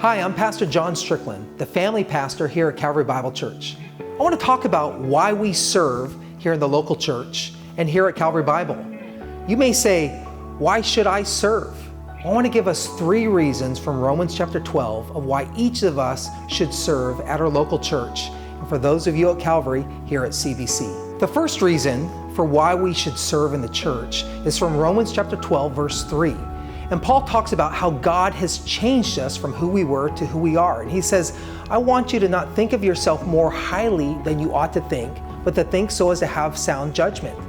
Hi, I'm Pastor Jon Stricklin, the family pastor here at Calvary Bible Church. I want to talk about why we serve here in the local church and here at Calvary Bible. You may say, why should I serve? I want to give us 3 reasons from Romans chapter 12 of why each of us should serve at our local church, and for those of you at Calvary here at CBC. The first reason for why we should serve in the church is from Romans chapter 12, verse 3. And Paul talks about how God has changed us from who we were to who we are. And he says, I want you to not think of yourself more highly than you ought to think, but to think so as to have sound judgment.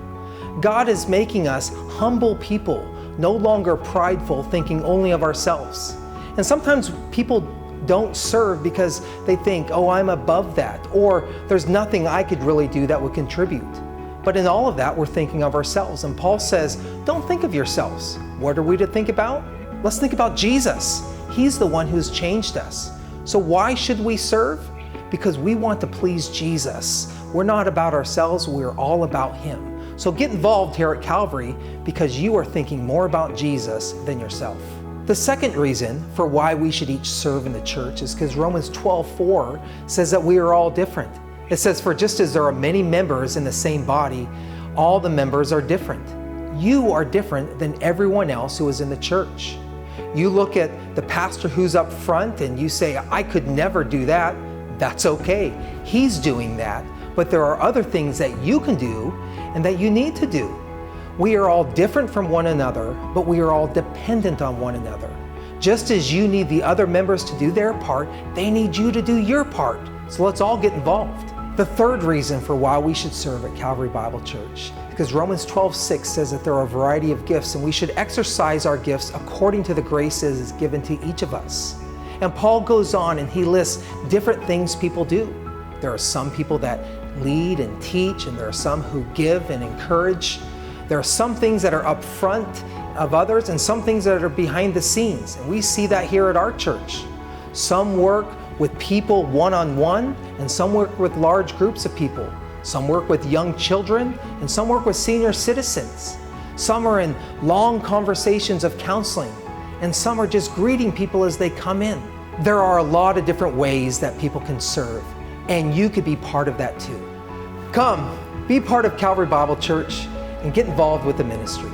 God is making us humble people, no longer prideful, thinking only of ourselves. And sometimes people don't serve because they think, oh, I'm above that, or there's nothing I could really do that would contribute. But in all of that, we're thinking of ourselves. And Paul says, don't think of yourselves. What are we to think about? Let's think about Jesus. He's the one who's changed us. So why should we serve? Because we want to please Jesus. We're not about ourselves, we're all about Him. So get involved here at Calvary because you are thinking more about Jesus than yourself. The second reason for why we should each serve in the church is because Romans 12:4 says that we are all different. It says, for just as there are many members in the same body, all the members are different. You are different than everyone else who is in the church. You look at the pastor who's up front and you say, I could never do that. That's okay. He's doing that. But there are other things that you can do and that you need to do. We are all different from one another, but we are all dependent on one another. Just as you need the other members to do their part, they need you to do your part. So let's all get involved. The third reason for why we should serve at Calvary Bible Church, because Romans 12:6 says that there are a variety of gifts and we should exercise our gifts according to the graces given to each of us. And Paul goes on and he lists different things people do. There are some people that lead and teach, and there are some who give and encourage. There are some things that are up front of others and some things that are behind the scenes. And we see that here at our church. Some work with people one-on-one, and some work with large groups of people. Some work with young children, and some work with senior citizens. Some are in long conversations of counseling, and some are just greeting people as they come in. There are a lot of different ways that people can serve, and you could be part of that too. Come, be part of Calvary Bible Church, and get involved with the ministry.